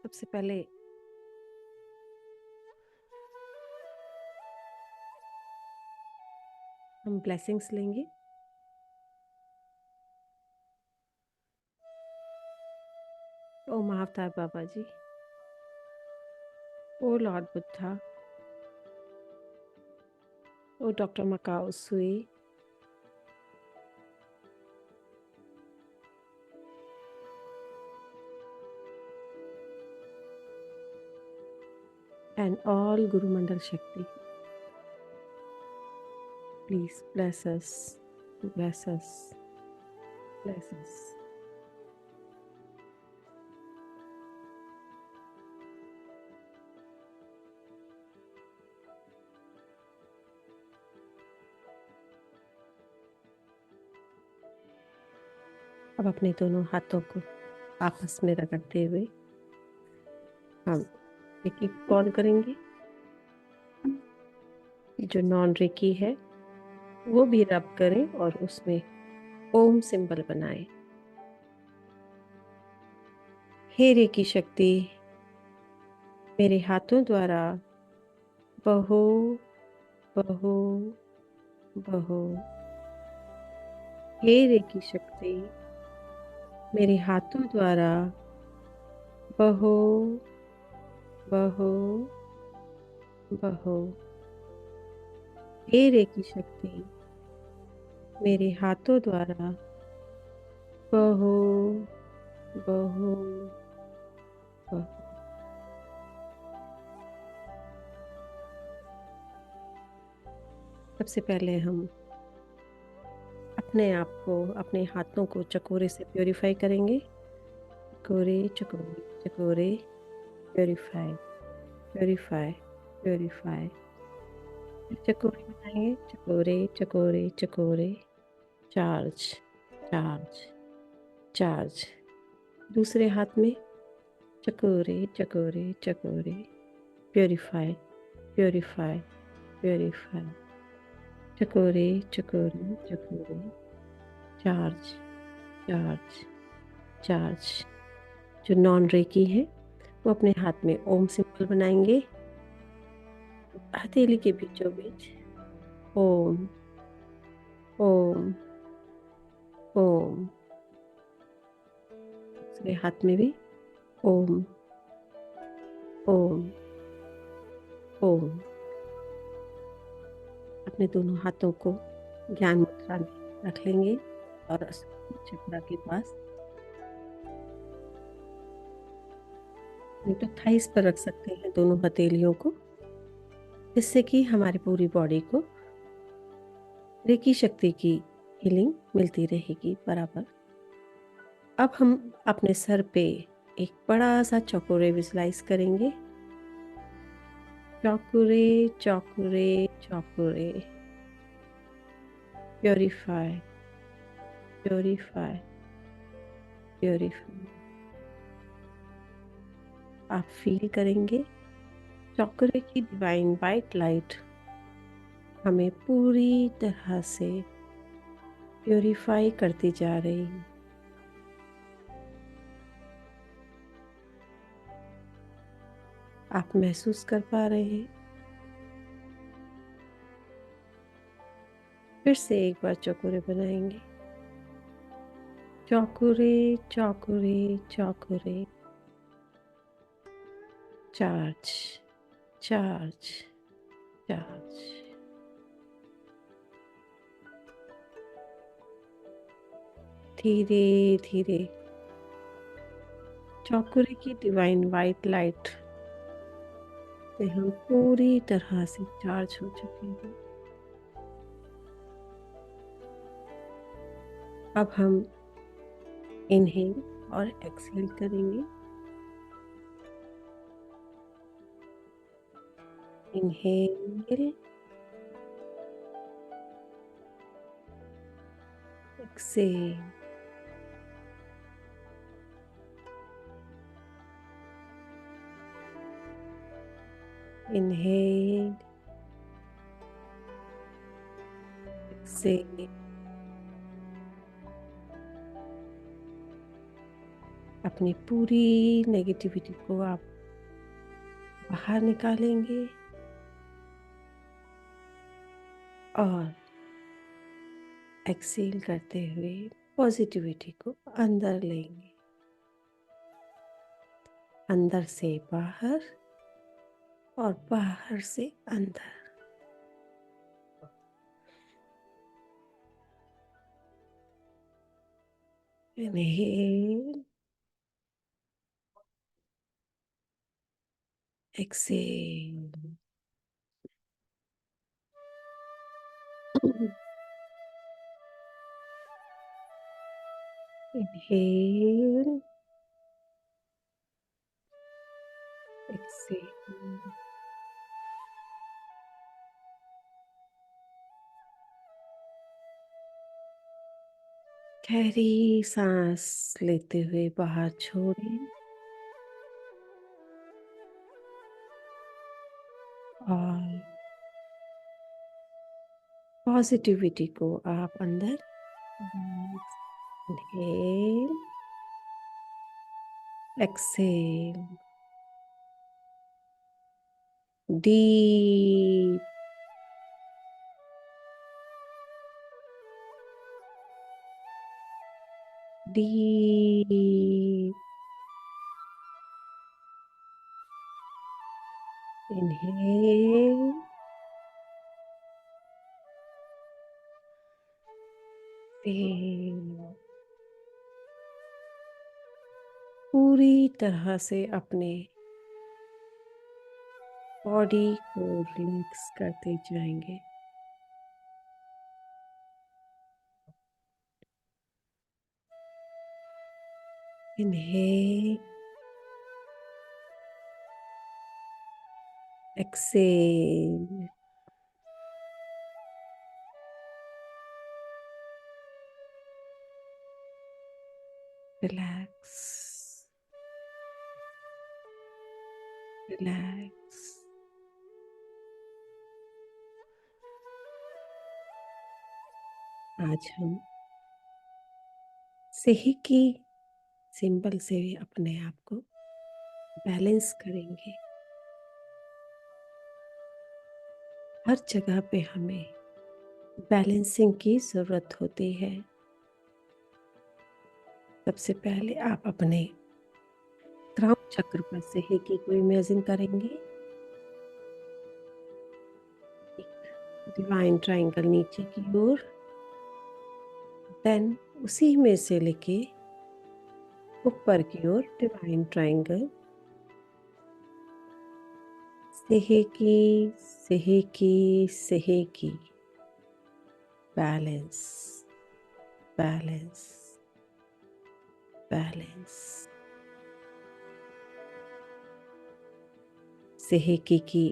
सबसे पहले हम ब्लेसिंग्स लेंगे। ओ महाअवतार बाबा जी, ओ लॉर्ड बुद्धा, ओ डॉक्टर मकाओ सुई, and all Guru Mandal Shakti, please bless us, bless us, bless us. अब अपने दोनों हाथों को आपस में रगड़ते हुए हम रेकी कॉल करेंगे। जो नॉन रेकी है वो भी रब करें और उसमें ओम सिंबल बनाएं। हे रेकी शक्ति मेरे हाथों द्वारा बहो बहो बहो। हे रेकी शक्ति मेरे हाथों द्वारा बहो बहो बहो। हे रेकी शक्ति मेरे हाथों द्वारा बहो बहो बहो। सबसे पहले हम अपने आप को, अपने हाथों को चकोरे से प्योरीफाई करेंगे। चकोरे चकोरे चकोरे, प्योरीफाई प्योरीफाई प्योरीफाई। चकोरे बनाएंगे, चकोरे चकोरे चकोरे, चार्ज चार्ज चार्ज। दूसरे हाथ में चकोरे चकोरे चकोरे, प्योरीफाई प्योरीफाई प्योरीफाई। चकोरे चकोरे चकोरे, चार्ज चार्ज चार्ज। जो नॉन रेकी है वो अपने हाथ में ओम सिंबल बनाएंगे। हथेली के बीचों बीच ओम ओम ओम। दूसरे हाथ में भी ओम ओम ओम। अपने दोनों हाथों को ज्ञान मुद्रा में रख लेंगे और चक्रा के पास, नहीं तो थाइस पर रख सकते हैं दोनों हथेलियों को, जिससे कि हमारी पूरी बॉडी को रेकी शक्ति की हीलिंग मिलती रहेगी बराबर। अब हम अपने सर पे एक बड़ा सा चौकोरे विजुलाइज करेंगे। चौकोरे चौकोरे चौकोरे, प्योरीफाई प्योरीफाई प्योरीफाई। आप फील करेंगे चौकोरे की डिवाइन वाइट लाइट हमें पूरी तरह से प्योरीफाई करती जा रही है। आप महसूस कर पा रहे हैं। फिर से एक बार चौकोरे बनाएंगे। चौकोरे चौकोरे चौकोरे, चार्ज चार्ज चार्ज। धीरे धीरे चौकोरे की डिवाइन वाइट लाइट से हम पूरी तरह से चार्ज हो चुके हैं। अब हम इनहेल और एक्सहेल करेंगे। Inhale, exhale. Inhale, exhale. अपनी पूरी नेगेटिविटी को आप बाहर निकालेंगे और एक्सेल करते हुए पॉजिटिविटी को अंदर लेंगे, अंदर से बाहर और बाहर से अंदर। Inhale, exhale. Inhale, exhale. गहरी सांस लेते हुए बाहर छोड़ें और पॉजिटिविटी को आप अंदर। Inhale, exhale. Deep, deep. Inhale, exhale. पूरी तरह से अपने बॉडी को रिलैक्स करते जाएंगे। Inhale, exhale. Relax, relax. आज हम सही की सिंबल से अपने आप को बैलेंस करेंगे। हर जगह पे हमें बैलेंसिंग की ज़रूरत होती है। सबसे पहले आप अपने क्राउन चक्र पर सही की को इमेजिन करेंगे। एक डिवाइन ट्रायंगल नीचे की ओर, देन उसी में से लेके ऊपर की ओर डिवाइन ट्रायंगल। सेहेकी, सेहेकी, सेहेकी। Balance, balance, balance. सेहेकी की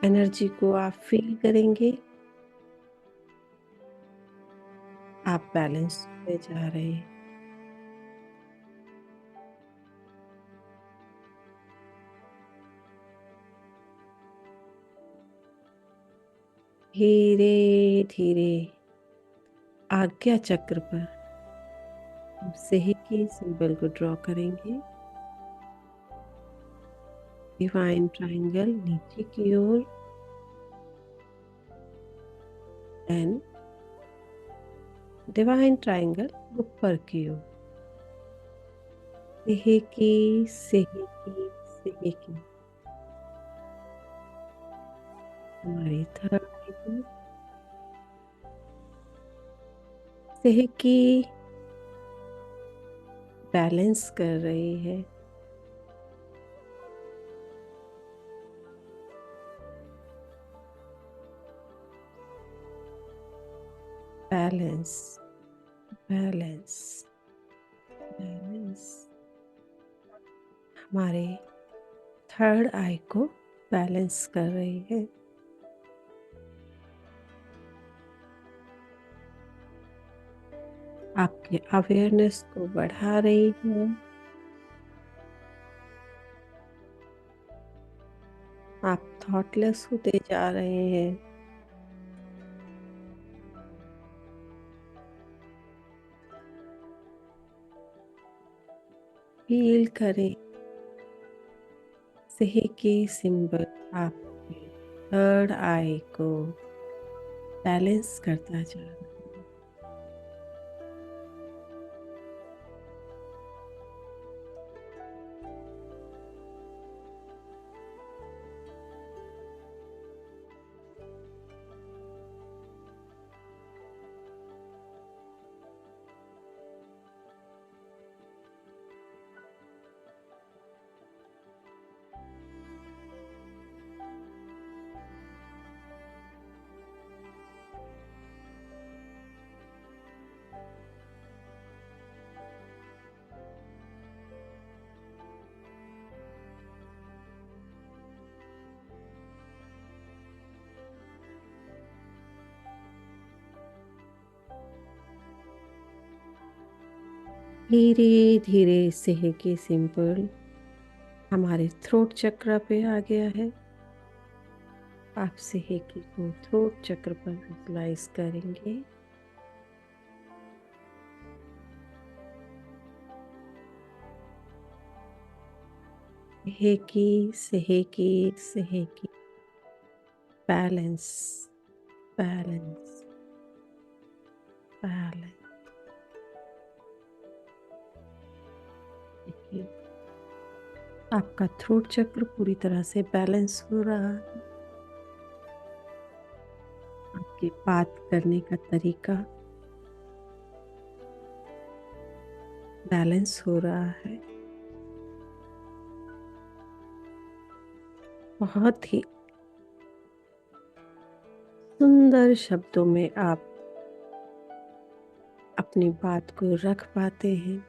एनर्जी को आप फील करेंगे। आप बैलेंस होते जा रहे हैं। धीरे धीरे आज्ञा चक्र पर हम सही के सिंबल को ड्रॉ करेंगे। डिवाइन ट्रायंगल नीचे की ओर, देन डिवाइन ट्रायंगल ऊपर की ओर। सेहेकी, सेहेकी, सेहेकी। हमारी थर्ड आई को सेहेकी बैलेंस कर रही है। Balance, balance, balance. हमारे थर्ड आई को बैलेंस कर रही है। आपके अवेयरनेस को बढ़ा रही है। आप थॉटलेस होते जा रहे हैं। फील करें सेहे के सिंबल आपके थर्ड आई को बैलेंस करता जा रहा है। धीरे धीरे सेहे के सिंबल हमारे थ्रोट चक्र पे आ गया है। आप सेहे की को थ्रोट चक्र पर विजुलाइज करेंगे। सेहे की बैलेंस बैलेंस बैलेंस। देखिए आपका थ्रोट चक्र पूरी तरह से बैलेंस हो रहा है। आपके बात करने का तरीका बैलेंस हो रहा है। बहुत ही सुंदर शब्दों में आप अपनी बात को रख पाते हैं।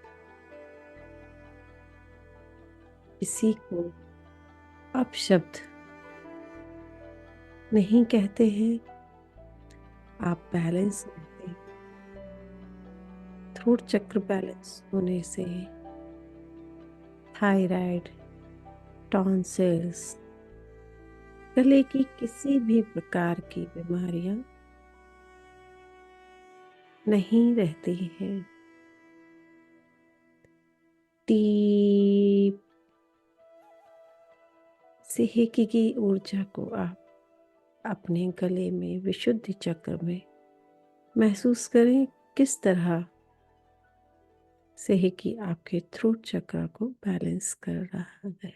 किसी को अपशब्द नहीं कहते हैं। आप बैलेंस रहते हैं। थ्रोट चक्र बैलेंस होने से थायराइड, टॉन्सिल्स, गले की किसी भी प्रकार की बीमारियां नहीं रहती हैं। डीप सेहकी की ऊर्जा को आप अपने गले में विशुद्धि चक्र में महसूस करें। किस तरह सेहकी आपके थ्रोट चक्र को बैलेंस कर रहा है।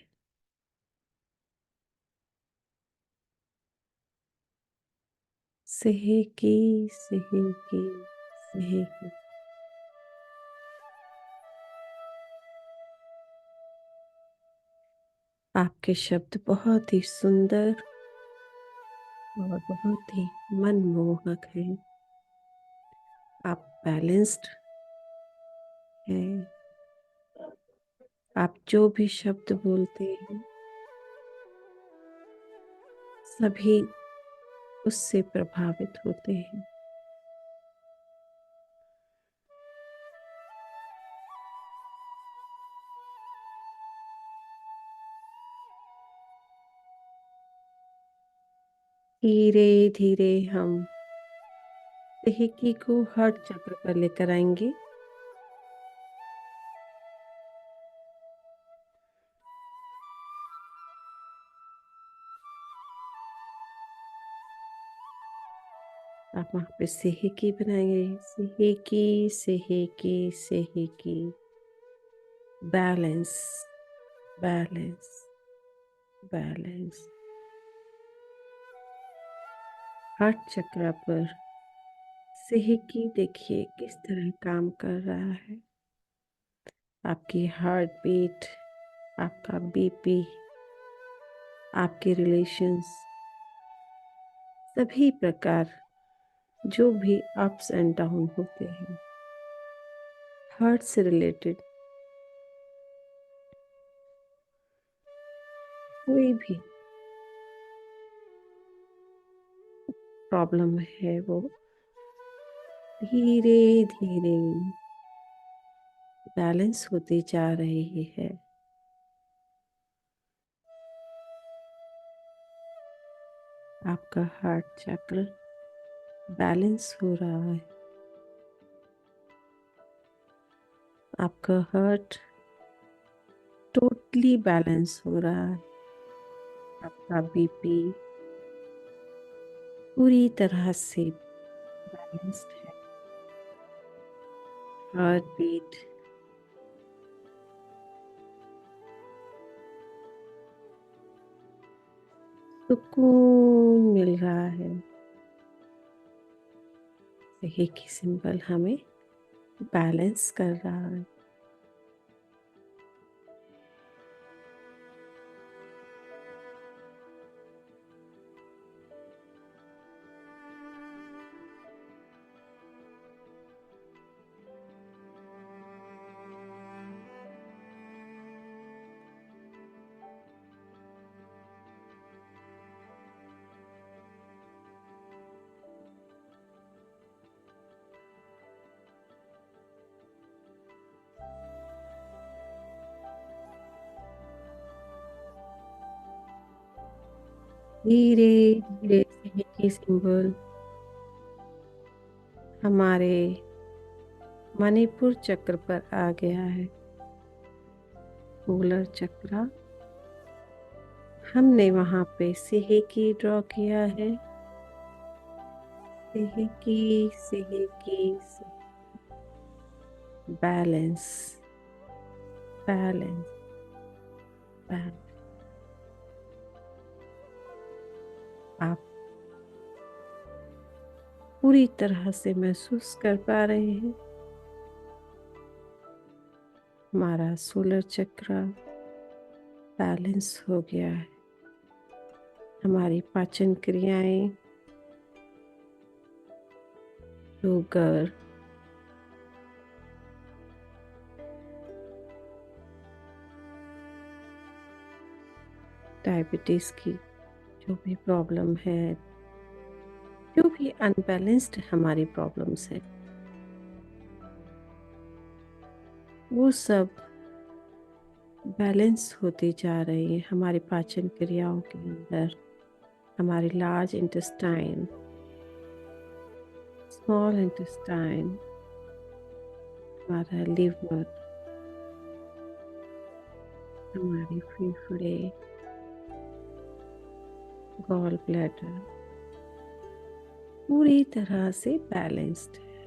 सेहकी सेहकी सेहकी। आपके शब्द बहुत ही सुंदर और बहुत ही मनमोहक हैं। आप बैलेंस्ड हैं। आप जो भी शब्द बोलते हैं सभी उससे प्रभावित होते हैं। धीरे धीरे हम सेहकी को हार्ट चक्र पर लेकर आएंगे। आप वहां पे सेहकी बनाएंगे। सेहकी सेहकी सेहकी। Balance balance balance. Heart chakra पर सेहकी देखिए किस तरह काम कर रहा है। आपकी हार्ट बीट, आपका बीपी, आपके रिलेशंस, सभी प्रकार जो भी अप्स एंड डाउन होते हैं हार्ट से रिलेटेड कोई भी प्रॉब्लम है वो धीरे धीरे बैलेंस होती जा रही है। आपका हार्ट चक्र बैलेंस हो रहा है। आपका हार्ट परफेक्टली बैलेंस हो रहा है। आपका बीपी पूरी तरह से बैलेंस्ड है। हार्ट बीट सुकून मिल रहा है। एक ही सिंबल हमें बैलेंस कर रहा है। धीरे धीरे से एक ही सिंबल हमारे मणिपुर चक्र पर आ गया है। पोलर चक्र हमने वहां पे सेहेकी ड्रॉ किया है। सेहेकी सेहेकी बैलेंस बैलेंस बैलेंस। आप पूरी तरह से महसूस कर पा रहे हैं हमारा सोलर चक्र बैलेंस हो गया है। हमारी पाचन क्रियाएं, शुगर, डायबिटीज की जो भी प्रॉब्लम है, जो भी अनबैलेंस्ड हमारी प्रॉब्लम्स है, वो सब बैलेंस होती जा रही है हमारी पाचन क्रियाओं के अंदर। हमारी लार्ज इंटेस्टाइन, स्मॉल इंटेस्टाइन, हमारा लिवर, हमारी फेफड़े, गॉल ब्लैडर पूरी तरह से बैलेंस्ड है।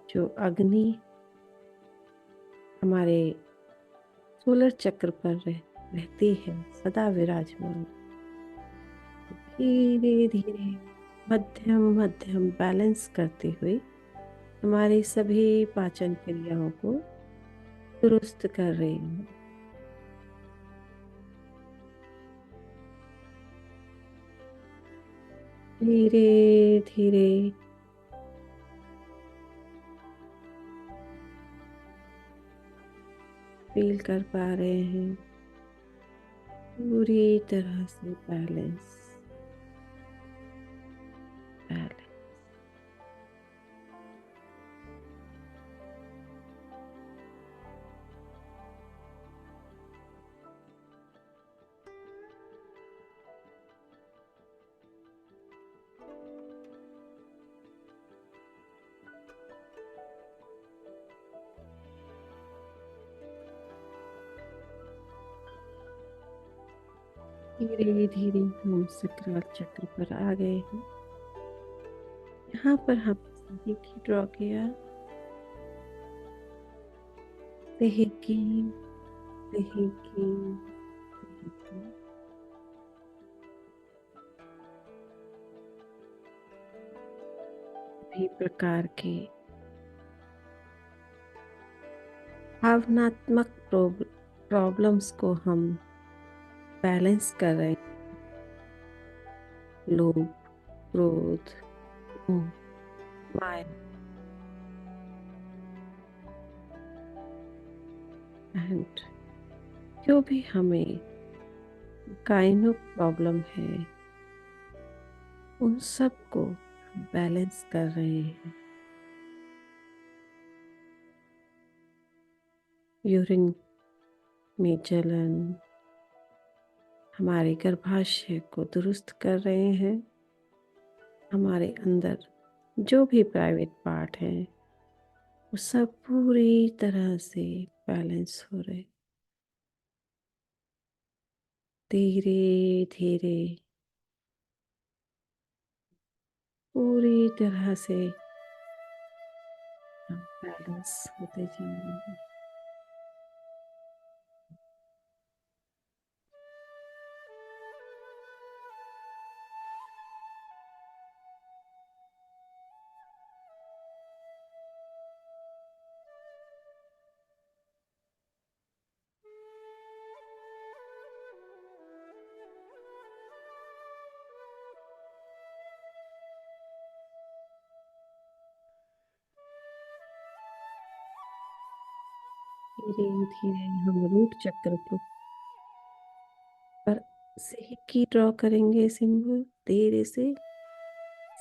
जो अग्नि हमारे सोलर चक्र पर रहती है सदा विराजमान, धीरे धीरे मध्यम मध्यम बैलेंस करते हुए हमारी सभी पाचन क्रियाओं को दुरुस्त कर रही है। धीरे धीरे फील कर पा रहे हैं पूरी तरह से बैलेंस बैलेंस। धीरे धीरे हम सक्राल चक्र पर आ गए हैं। यहाँ पर हम सेहेकी ड्रॉ किया। सेहेकी सेहेकी सेहेकी। सभी प्रकार के भावनात्मक प्रॉब्लम्स को हम बैलेंस कर रहे हैं। लोभ, क्रोध, मोह, माया एंड जो भी हमें काइंड ऑफ प्रॉब्लम है, उन सब को बैलेंस कर रहे हैं। यूरिन में जलन, हमारे गर्भाशय को दुरुस्त कर रहे हैं। हमारे अंदर जो भी प्राइवेट पार्ट हैं वो सब पूरी तरह से बैलेंस हो रहे, धीरे धीरे पूरी तरह से हम बैलेंस होते जाएंगे। धीरे धीरे हम रूट चक्र को पर सेहकी ड्रॉ करेंगे, सिंबल धीरे से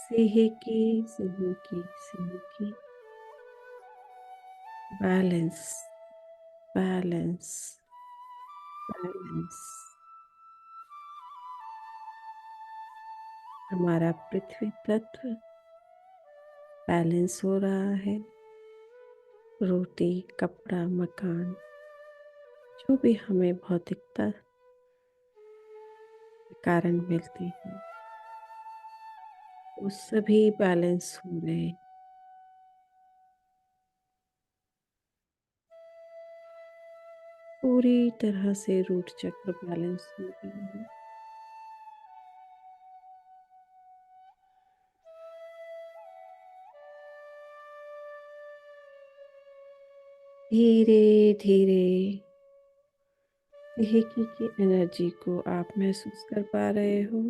सेहकी सेहकी सेहकी बैलेंस बैलेंस बैलेंस। हमारा पृथ्वी तत्व बैलेंस हो रहा है। रोटी, कपड़ा, मकान, जो भी हमें भौतिकता के कारण मिलती है, वो सभी बैलेंस हो रहे हैं। पूरी तरह से रूट चक्र बैलेंस हो गया है। धीरे धीरे सेहकी की एनर्जी को आप महसूस कर पा रहे हो।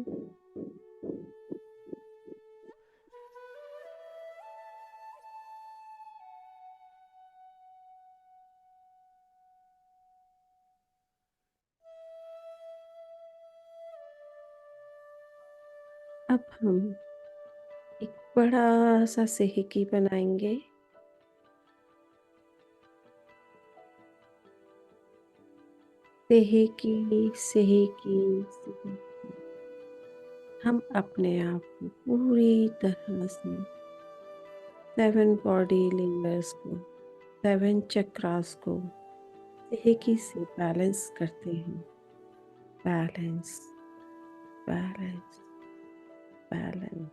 अब हम एक बड़ा सा सेहकी बनाएंगे। सेहकी सेहकी सेहकी। हम अपने आप को पूरी तरह से 7 बॉडी लेयर्स को, 7 चक्रास को सेहकी से बैलेंस करते हैं। Balance balance balance.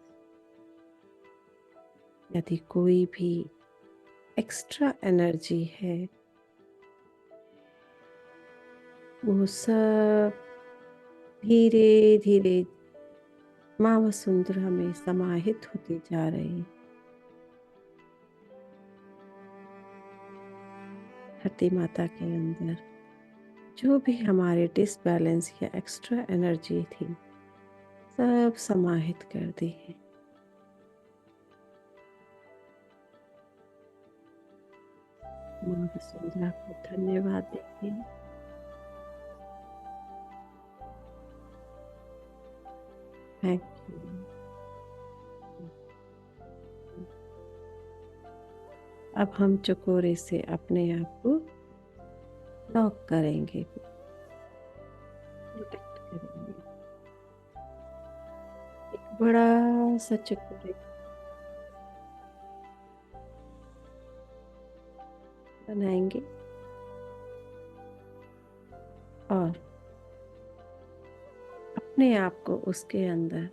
यदि कोई भी एक्स्ट्रा एनर्जी है, वो सब धीरे धीरे माँ वसुंधरा में समाहित होते जा रहे हैं। धरती माता के अंदर जो भी हमारे डिसबैलेंस या एक्स्ट्रा एनर्जी थी, सब समाहित कर दी है। माँ वसुंधरा को धन्यवाद देते हैं। Thank you. अब हम चकोरे से अपने आप को लॉक करेंगे, प्रोटेक्ट करेंगे। एक बड़ा सा चकोरे बनाएंगे और अपने आप को उसके अंदर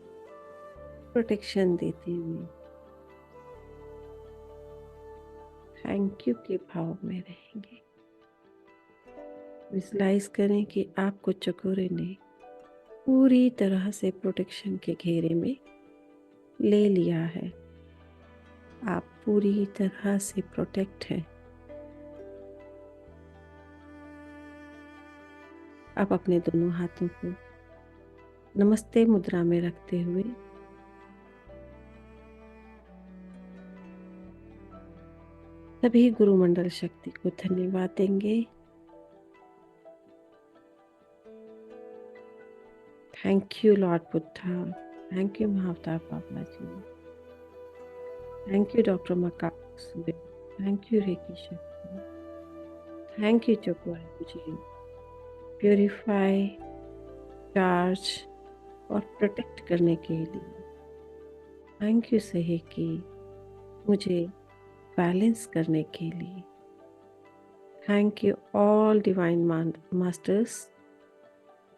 प्रोटेक्शन देते हुए थैंक यू के भाव में रहेंगे। विजुलाइज करें कि आपको चकोरे ने पूरी तरह से प्रोटेक्शन के घेरे में ले लिया है। आप पूरी तरह से प्रोटेक्ट हैं। अब अपने दोनों हाथों को नमस्ते मुद्रा में रखते हुए सभी गुरुमंडल शक्ति को धन्यवाद देंगे। Thank you lord Buddha, thank you Mahavatar Baba ji, thank you doctor मकासुरे, थैंक यू रेकी शक्ति, थैंक यू चकोरे मुझे प्योरीफाई, चार्ज और प्रोटेक्ट करने के लिए। थैंक यू सेहकी, मुझे बैलेंस करने के लिए। Thank you all divine masters.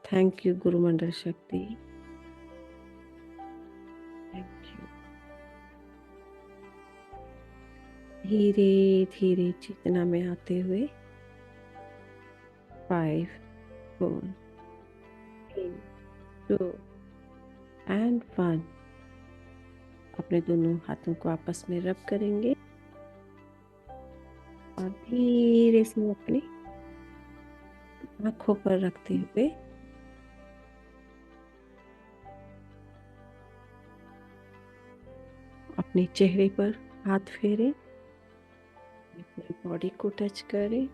Thank you गुरुमंडल शक्ति। Thank you. धीरे धीरे चेतना में आते हुए 5 4 3 2 एंड 1 अपने दोनों हाथों को आपस में रब करेंगे और धीरे से अपनी आंखों पर रखते हुए अपने चेहरे पर हाथ फेरें, पूरी बॉडी को टच करें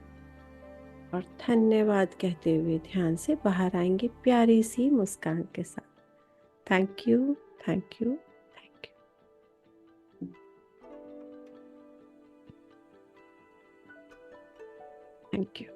और धन्यवाद कहते हुए ध्यान से बाहर आएंगे प्यारी सी मुस्कान के साथ। Thank you, thank you, thank you, thank you.